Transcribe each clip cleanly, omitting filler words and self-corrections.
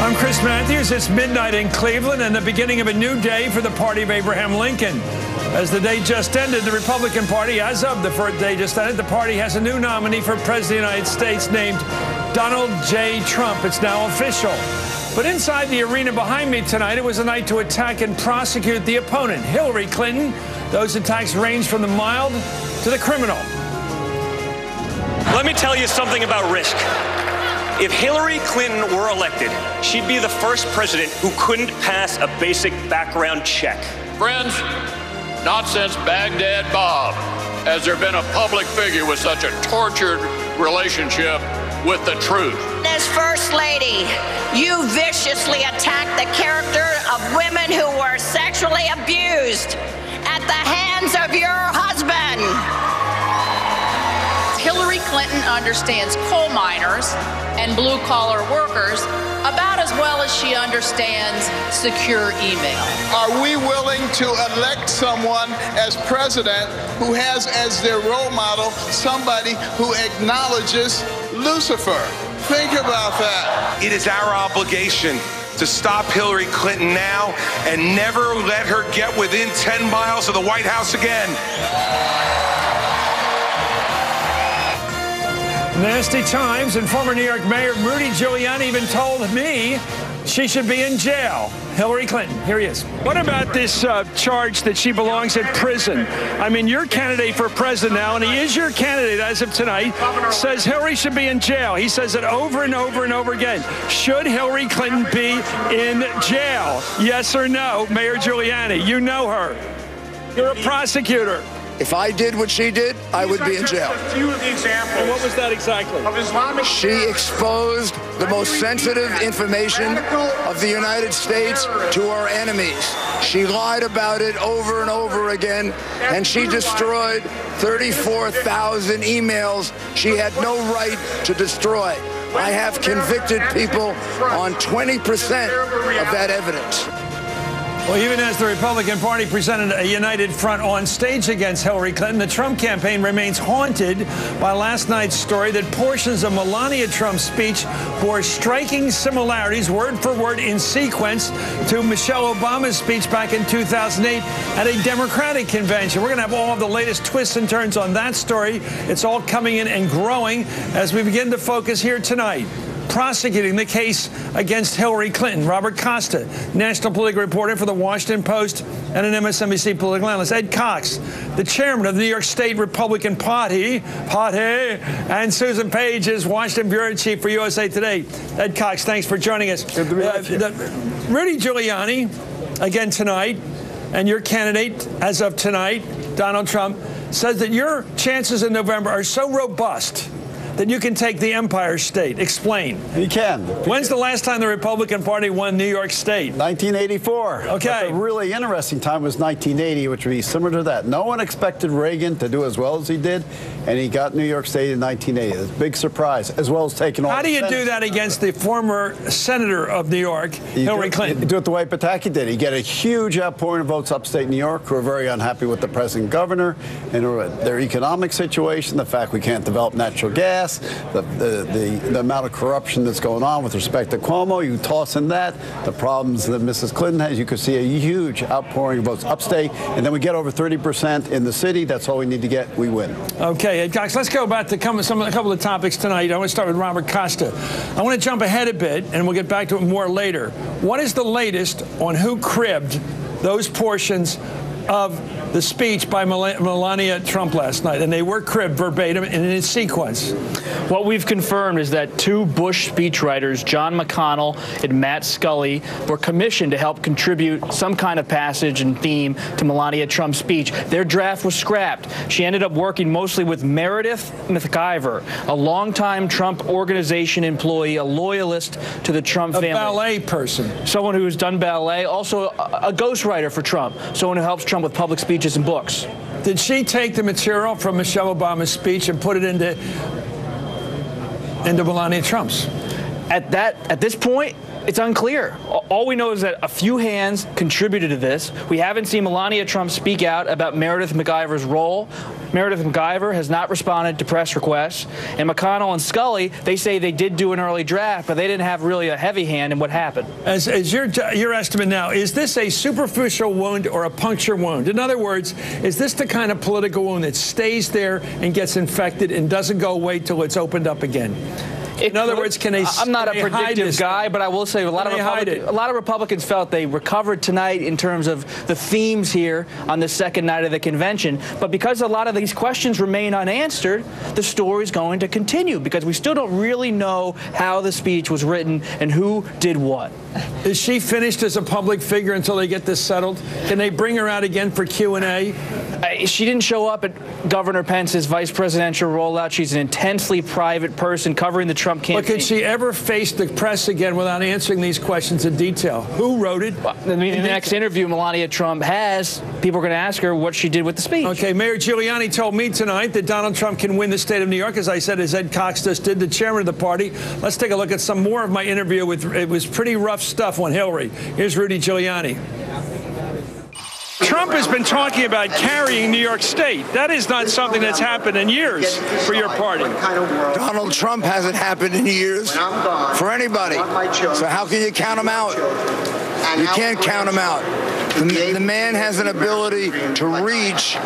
I'm Chris Matthews. It's midnight in Cleveland and the beginning of a new day for the party of Abraham Lincoln. As the day just ended, the Republican Party, as of the first day just ended, the party has a new nominee for President of the United States named Donald J. Trump. It's now official. But inside the arena behind me tonight, it was a night to attack and prosecute the opponent, Hillary Clinton. Those attacks range from the mild to the criminal. Let me tell you something about risk. If Hillary Clinton were elected, she'd be the first president who couldn't pass a basic background check. Friends, not since Baghdad Bob has there been a public figure with such a tortured relationship with the truth. As First Lady, you viciously attacked the character of women who were sexually abused at the hands of your husband. Hillary Clinton understands coal miners and blue-collar workers about as well as she understands secure email. Are we willing to elect someone as president who has as their role model somebody who acknowledges Lucifer? Think about that. It is our obligation to stop Hillary Clinton now and never let her get within 10 miles of the White House again. Nasty times, and former New York Mayor Rudy Giuliani even told me she should be in jail. Hillary Clinton, here he is. What about this charge that she belongs in prison? I mean, you're candidate for president now, and he is your candidate as of tonight, says Hillary should be in jail. He says it over and over and over again. Should Hillary Clinton be in jail? Yes or no, Mayor Giuliani? You know her. You're a prosecutor. If I did what she did, I would be in jail. A few of the examples. And what was that exactly? Of Islamic. She exposed the most sensitive information of the United States to our enemies. She lied about it over and over again, and she destroyed 34,000 emails she had no right to destroy. I have convicted people on 20% of that evidence. Well, even as the Republican Party presented a united front on stage against Hillary Clinton, the Trump campaign remains haunted by last night's story that portions of Melania Trump's speech bore striking similarities, word for word in sequence, to Michelle Obama's speech back in 2008 at a Democratic convention. We're going to have all of the latest twists and turns on that story. It's all coming in and growing as we begin to focus here tonight. Prosecuting the case against Hillary Clinton, Robert Costa, national political reporter for the Washington Post and an MSNBC political analyst. Ed Cox, the chairman of the New York State Republican Party, and Susan Page is Washington bureau chief for USA Today. Ed Cox, thanks for joining us. Good to be with you. Rudy Giuliani, again tonight, and your candidate as of tonight, Donald Trump, says that your chances in November are so robust that you can take the Empire State. Explain. You can. When's the last time the Republican Party won New York State? 1984. Okay. But the really interesting time was 1980, which would be similar to that. No one expected Reagan to do as well as he did, and he got New York State in 1980. It's a big surprise, as well as taking all. How do you do that against the former senator of New York, Hillary Clinton? You do it the way Pataki did. You get a huge outpouring of votes upstate New York who are very unhappy with the present governor and their economic situation, the fact we can't develop natural gas, the amount of corruption that's going on with respect to Cuomo. You toss in that, the problems that Mrs. Clinton has, you could see a huge outpouring of votes upstate, and then we get over 30% in the city. That's all we need to get. We win. Okay, Ed Cox, let's go back to a couple of topics tonight. I want to start with Robert Costa. I want to jump ahead a bit, and we'll get back to it more later. What is the latest on who cribbed those portions of the speech by Melania Trump last night? And they were cribbed verbatim and in sequence. What we've confirmed is that two Bush speechwriters, John McConnell and Matt Scully, were commissioned to help contribute some kind of passage and theme to Melania Trump's speech. Their draft was scrapped. She ended up working mostly with Meredith McIver, a longtime Trump organization employee, a loyalist to the Trump family. A ballet person. Someone who's done ballet, also a ghostwriter for Trump, someone who helps Trump with public speeches and books. Did she take the material from Michelle Obama's speech and put it into Melania Trump's? At this point, It's unclear. All we know is that a few hands contributed to this. We haven't seen Melania Trump speak out about Meredith MacIver's role. Meredith MacIver has not responded to press requests. And McConnell and Scully, they say they did do an early draft, but they didn't have really a heavy hand in what happened. As your estimate now, is this a superficial wound or a puncture wound? In other words, is this the kind of political wound that stays there and gets infected and doesn't go away till it's opened up again? In other words, can they? I'm not a predictive guy, but I will say a lot of Republicans felt they recovered tonight in terms of the themes here on the second night of the convention. But because a lot of these questions remain unanswered, the story is going to continue because we still don't really know how the speech was written and who did what. Is she finished as a public figure until they get this settled? Can they bring her out again for Q&A? She didn't show up at Governor Pence's vice presidential rollout. She's an intensely private person covering the Trump campaign. But can she ever face the press again without answering these questions in detail? Who wrote it? Well, in the next interview Melania Trump has, people are going to ask her what she did with the speech. Okay, Mayor Giuliani told me tonight that Donald Trump can win the state of New York, as I said, as Ed Cox just did, the chairman of the party. Let's take a look at some more of my interview with, it was pretty rough stuff on Hillary. Here's Rudy Giuliani. Trump has been talking about carrying New York State. That is not something that's happened in years for your party. Donald Trump hasn't happened in years for anybody. So how can you count him out? You can't count him out. The man has an ability to reach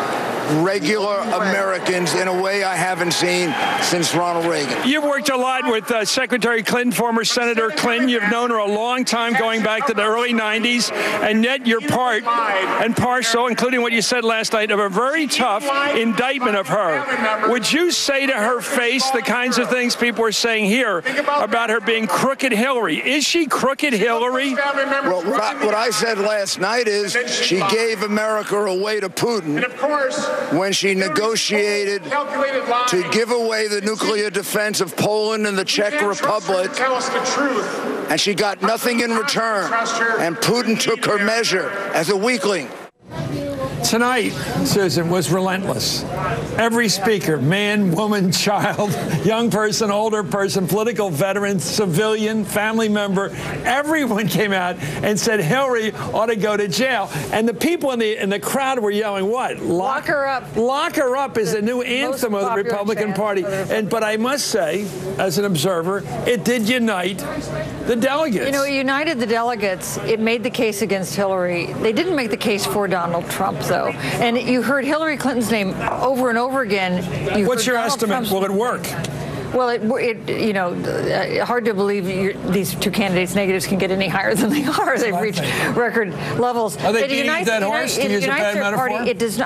regular Americans in a way I haven't seen since Ronald Reagan. You've worked a lot with Secretary Clinton, former Senator Clinton. You've known her a long time, going back to the early 90s, and yet you're part and parcel, including what you said last night, of a very tough indictment of her. Would you say to her face the kinds of things people are saying here about her being crooked Hillary? Is she crooked Hillary? Well, what I said last night is she gave America away to Putin when she negotiated to give away the nuclear defense of Poland and the Czech Republic, and she got nothing in return, and Putin took her measure as a weakling. Tonight, Susan, was relentless. Every speaker, man, woman, child, young person, older person, political veteran, civilian, family member, everyone came out and said Hillary ought to go to jail. And the people in the crowd were yelling, what? Lock her up. Lock her up is the new anthem of the Republican Party. But I must say, as an observer, it did unite the delegates. You know, it united the delegates. It made the case against Hillary. They didn't make the case for Donald Trump, though. And you heard Hillary Clinton's name over and over again. What's your estimate? Will it work? Well, you know, hard to believe these two candidates' negatives can get any higher than they are. They've reached record levels. Are they beating that horse, to use a bad metaphor?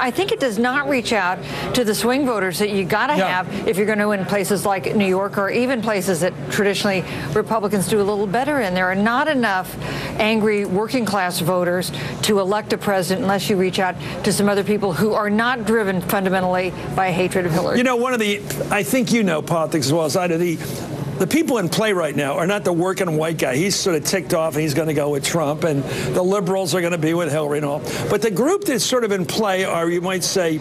I think it does not reach out to the swing voters that you got to have if you're going to win places like New York or even places that traditionally Republicans do a little better in. There are not enough angry working class voters to elect a president unless you reach out to some other people who are not driven fundamentally by a hatred of Hillary. You know, I think you know politics as well as I do. The people in play right now are not the working white guy. He's sort of ticked off and he's going to go with Trump, and the liberals are going to be with Hillary and all. But the group that's sort of in play are, you might say,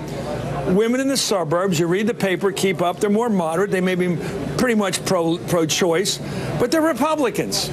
women in the suburbs. You read the paper, keep up. They're more moderate. They may be pretty much pro-choice, but they're Republicans.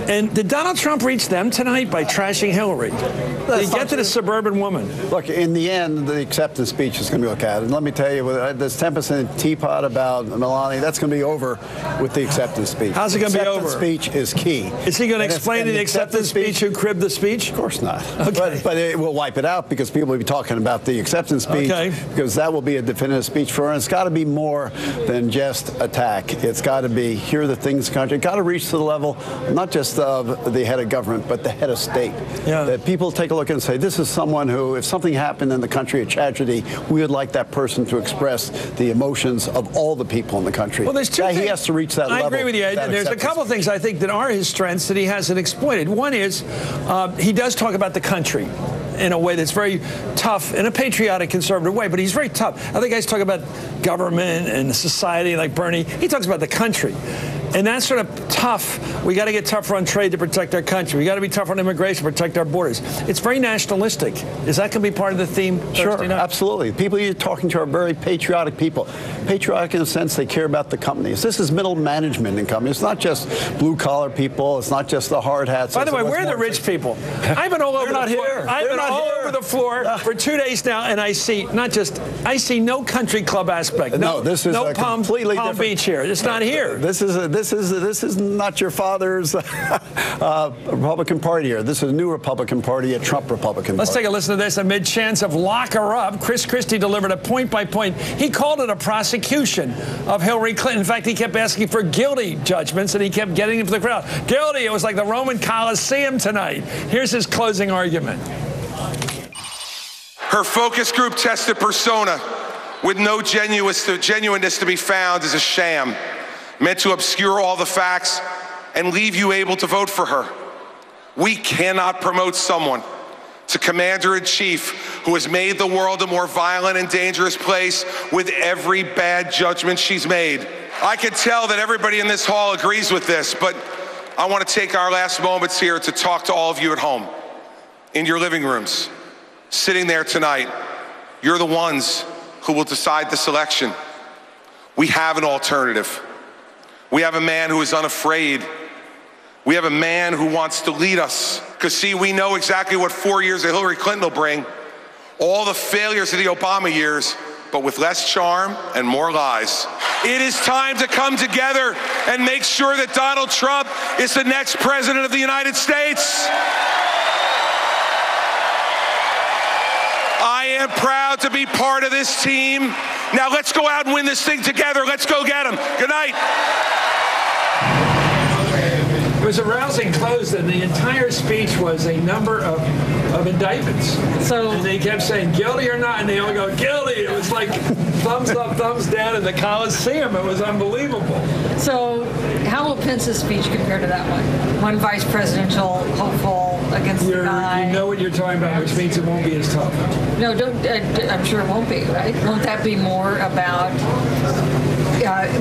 And did Donald Trump reach them tonight by trashing Hillary? Did he get to the suburban woman? Look, in the end, the acceptance speech is going to be looked at. And let me tell you, this 10% teapot about Melania, that's going to be over with the acceptance speech. How's it going to be over? The acceptance speech is key. Is he going to explain in the acceptance speech who cribbed the speech? Of course not. Okay. But it will wipe it out because people will be talking about the acceptance speech. Okay. Because that will be a definitive speech for her. And it's got to be more than just attack. It's got to be, here are the things in the country. It's got to reach to the level, not just of the head of government, but the head of state. Yeah. That people take a look and say, this is someone who, if something happened in the country, a tragedy, we would like that person to express the emotions of all the people in the country. Well, there's two things. He has to reach that level. I agree with you. There's a couple of things I think that are his strengths that he hasn't exploited. One is he does talk about the country in a way that's very tough, in a patriotic, conservative way, but he's very tough. Other guys talk about government and society like Bernie. He talks about the country. And that's sort of tough. We got to get tougher on trade to protect our country. We got to be tougher on immigration to protect our borders. It's very nationalistic. Is that going to be part of the theme Thursday night? Absolutely. The people you're talking to are very patriotic people. Patriotic in the sense they care about the companies. This is middle management in companies. It's not just blue-collar people. It's not just the hard hats. By the way, where are the rich people? I've been all over the floor. I've been all over the floor for 2 days now, and I see I see no country club aspect. No, this is a Palm Beach here. It's not here. This is not your father's Republican Party here. This is a new Republican Party, a Trump Republican Party. Let's take a listen to this. Amid chants of lock her up, Chris Christie delivered a point-by-point. He called it a prosecution of Hillary Clinton. In fact, he kept asking for guilty judgments, and he kept getting into the crowd. Guilty. It was like the Roman Colosseum tonight. Here's his closing argument. Her focus group tested persona with no genuineness to be found is a sham, meant to obscure all the facts and leave you able to vote for her. We cannot promote someone to commander-in-chief who has made the world a more violent and dangerous place with every bad judgment she's made. I can tell that everybody in this hall agrees with this, but I want to take our last moments here to talk to all of you at home, in your living rooms, sitting there tonight. You're the ones who will decide this election. We have an alternative. We have a man who is unafraid. We have a man who wants to lead us. Because, see, we know exactly what 4 years of Hillary Clinton will bring. All the failures of the Obama years, but with less charm and more lies. It is time to come together and make sure that Donald Trump is the next president of the United States. I am proud to be part of this team. Now let's go out and win this thing together. Let's go get them. Good night. It was a rousing close, and the entire speech was a number of indictments. And they kept saying guilty or not, and they all go guilty. It was like thumbs up, thumbs down in the Coliseum. It was unbelievable. So how will Pence's speech compare to that one? One vice presidential hopeful against the guy. You know what you're talking about, which means it won't be as tough. No, I'm sure it won't be, right? Won't that be more about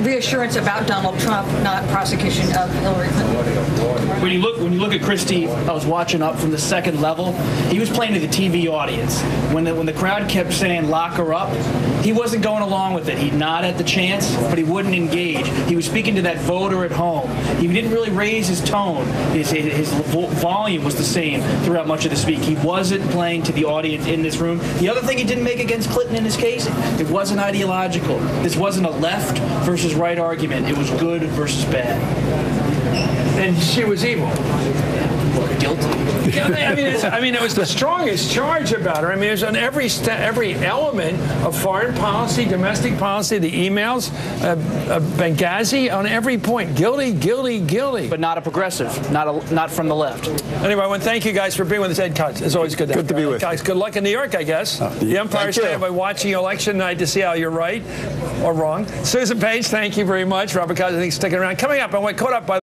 reassurance about Donald Trump, not prosecution of Hillary Clinton? When you look at Christie, I was watching up from the second level. He was playing to the TV audience. When the crowd kept saying "lock her up," he wasn't going along with it. He'd nod at the chants, but he wouldn't engage. He was speaking to that voter at home. He didn't really raise his tone. His volume was the same throughout much of the speech. He wasn't playing to the audience in this room. The other thing he didn't make against Clinton in his case, it wasn't ideological. This wasn't a left versus right argument. It was good versus bad. And she was evil. Guilty. I mean, it was the strongest charge about her. I mean, it was on every element of foreign policy, domestic policy, the emails, Benghazi, on every point. Guilty, guilty, guilty. But not a progressive, not from the left. Anyway, I want to thank you guys for being with us. Ed Cuts. It's always good to be with you. Guys, good luck in New York, I guess. The Empire State by watching election night to see how you're right or wrong. Susan Page, thank you very much. Robert Cousins, I think, sticking around. Coming up, I went caught up by